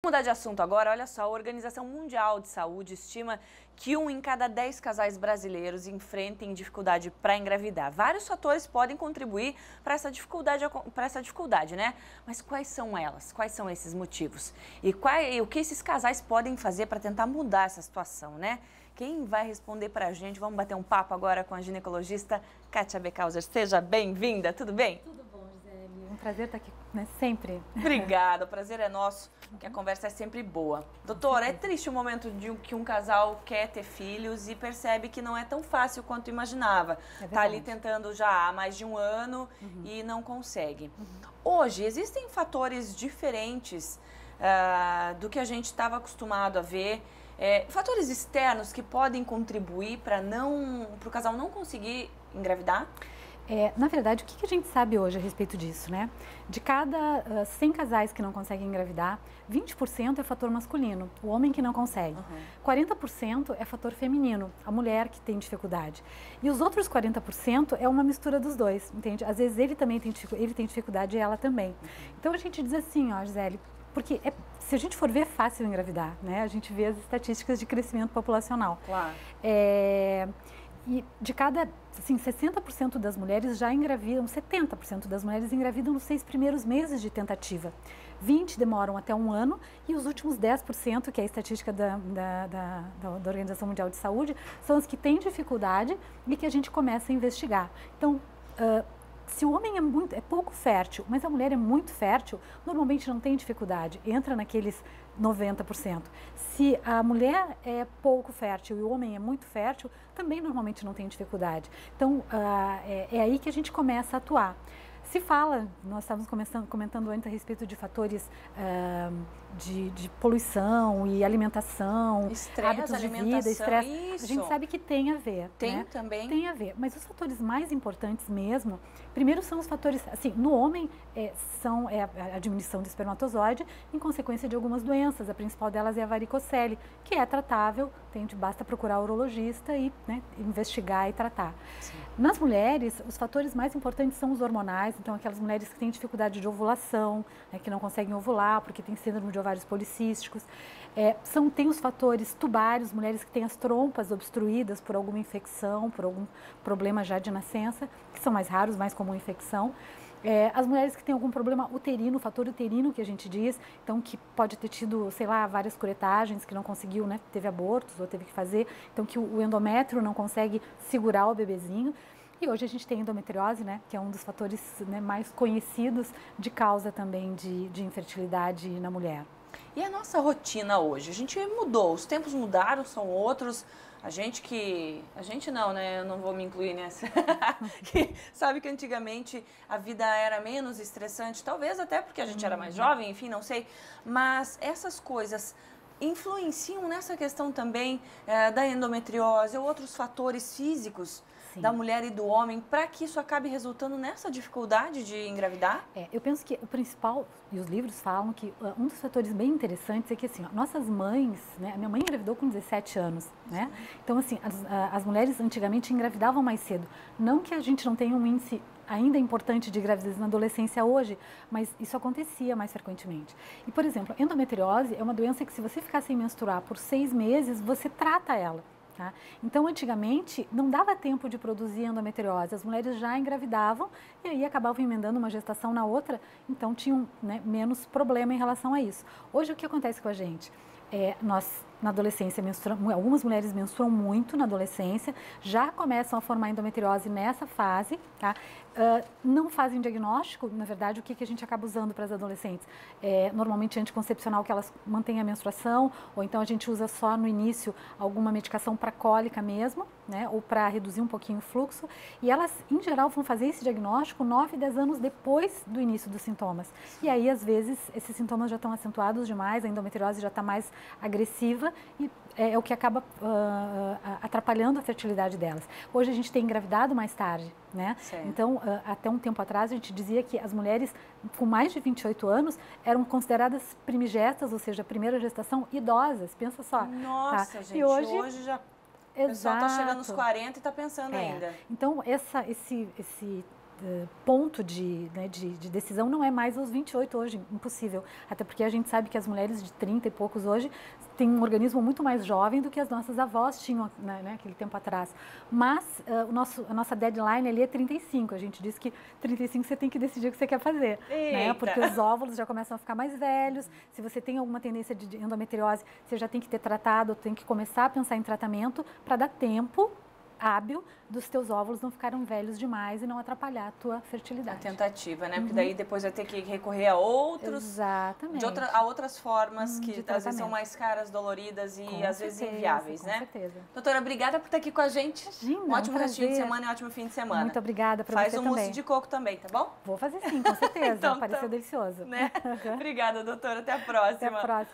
Vamos mudar de assunto agora. Olha só, a Organização Mundial de Saúde estima que 1 em cada 10 casais brasileiros enfrentem dificuldade para engravidar. Vários fatores podem contribuir para essa dificuldade, né? Mas quais são elas? Quais são esses motivos? E o que esses casais podem fazer para tentar mudar essa situação, né? Quem vai responder para a gente? Vamos bater um papo agora com a ginecologista Kátia Beckhauser. Seja bem-vinda, tudo bem? Tudo bom, Gisele. Um prazer estar aqui, né? Sempre. Obrigada, o prazer é nosso, que a conversa é sempre boa. Doutora, é triste o momento de que um casal quer ter filhos e percebe que não é tão fácil quanto imaginava. Tá ali tentando já há mais de um ano e não consegue. Hoje, existem fatores diferentes do que a gente estava acostumado a ver, fatores externos que podem contribuir para o casal não conseguir engravidar? Na verdade, o que a gente sabe hoje a respeito disso, né? De cada 100 casais que não conseguem engravidar, 20% é fator masculino, o homem que não consegue. 40% é fator feminino, a mulher que tem dificuldade. E os outros 40% é uma mistura dos dois, entende? Às vezes ele também tem dificuldade e ela também. Então a gente diz assim, ó, Gisele, porque se a gente for ver, é fácil engravidar, né? A gente vê as estatísticas de crescimento populacional. Claro. E de cada, assim, 60% das mulheres já engravidam, 70% das mulheres engravidam nos 6 primeiros meses de tentativa. 20% demoram até um ano e os últimos 10%, que é a estatística da Organização Mundial de Saúde, são as que têm dificuldade e que a gente começa a investigar. Então, se o homem é pouco fértil, mas a mulher é muito fértil, normalmente não tem dificuldade, entra naqueles 90%. Se a mulher é pouco fértil e o homem é muito fértil, também normalmente não tem dificuldade. Então, é aí que a gente começa a atuar. Se fala, nós estávamos comentando antes a respeito de fatores de poluição e alimentação, hábitos de vida, estresse. A gente sabe que tem a ver. Tem, né? Também? Tem a ver, mas os fatores mais importantes mesmo, primeiro são os fatores, assim, no homem são a diminuição do espermatozoide em consequência de algumas doenças, a principal delas é a varicocele, que é tratável, basta procurar o urologista e, né, investigar e tratar. Sim. Nas mulheres, os fatores mais importantes são os hormonais, então aquelas mulheres que têm dificuldade de ovulação, né, que não conseguem ovular porque tem síndrome de ovários policísticos. Tem os fatores tubários, mulheres que têm as trompas obstruídas por alguma infecção, por algum problema já de nascença, que são mais raros, mais comum infecção. As mulheres que têm algum problema uterino, fator uterino que a gente diz, então que pode ter tido, sei lá, várias curetagens, que não conseguiu, né, teve abortos ou teve que fazer, então que o endométrio não consegue segurar o bebezinho. E hoje a gente tem endometriose, né, que é um dos fatores, né, mais conhecidos de causa também de infertilidade na mulher. E a nossa rotina hoje? A gente mudou, os tempos mudaram, são outros. A gente não, né? Eu não vou me incluir nessa. Que sabe que antigamente a vida era menos estressante, talvez até porque a gente era mais jovem, enfim, não sei. Mas essas coisas influenciam nessa questão também da endometriose ou outros fatores físicos. Sim. Da mulher e do homem, para que isso acabe resultando nessa dificuldade de engravidar? Eu penso que o principal, e os livros falam que um dos fatores bem interessantes é que, assim, nossas mães, né, a minha mãe engravidou com 17 anos, né? Então, assim, as mulheres antigamente engravidavam mais cedo. Não que a gente não tenha um índice ainda importante de gravidez na adolescência hoje, mas isso acontecia mais frequentemente. E, por exemplo, endometriose é uma doença que, se você ficar sem menstruar por 6 meses, você trata ela. Tá? Então, antigamente, não dava tempo de produzir endometriose, as mulheres já engravidavam e aí acabavam emendando uma gestação na outra, então tinham, né, menos problema em relação a isso. Hoje, o que acontece com a gente? Nós, na adolescência, algumas mulheres menstruam muito na adolescência, já começam a formar endometriose nessa fase, tá? Não fazem diagnóstico, na verdade, o que a gente acaba usando para as adolescentes? Normalmente anticoncepcional, que elas mantêm a menstruação, ou então a gente usa só no início alguma medicação para cólica mesmo, né? Ou para reduzir um pouquinho o fluxo, e elas, em geral, vão fazer esse diagnóstico 9, 10 anos depois do início dos sintomas. E aí, às vezes, esses sintomas já estão acentuados demais, a endometriose já está mais agressiva e é o que acaba atrapalhando a fertilidade delas. Hoje a gente tem engravidado mais tarde, né? Então, até um tempo atrás a gente dizia que as mulheres com mais de 28 anos eram consideradas primigestas, ou seja, primeira gestação, idosas, pensa só. Nossa, tá? Gente, e hoje já... O pessoal está chegando aos 40 e está pensando ainda. Então, esse ponto né, de decisão não é mais aos 28 hoje, impossível. Até porque a gente sabe que as mulheres de 30 e poucos hoje têm um organismo muito mais jovem do que as nossas avós tinham, né, aquele tempo atrás. Mas a nossa deadline ali é 35. A gente diz que 35 você tem que decidir o que você quer fazer. Né? Porque os óvulos já começam a ficar mais velhos. Se você tem alguma tendência de endometriose, você já tem que ter tratado, tem que começar a pensar em tratamento para dar tempo hábil dos teus óvulos não ficarem velhos demais e não atrapalhar a tua fertilidade. A tentativa, né? Porque daí depois vai ter que recorrer a outros... Exatamente. A outras formas que às vezes são tratamento. mais caras, doloridas e Com às vezes certeza, inviáveis, né? Com certeza. Doutora, obrigada por estar aqui com a gente. Imagina, Um ótimo restinho de prazer. semana e um ótimo fim de semana. Muito obrigada para você Faz um também. mousse de coco também, tá bom? Vou fazer sim, com certeza. Então, Pareceu delicioso. Né? Obrigada, doutora. Até a próxima. Até a próxima.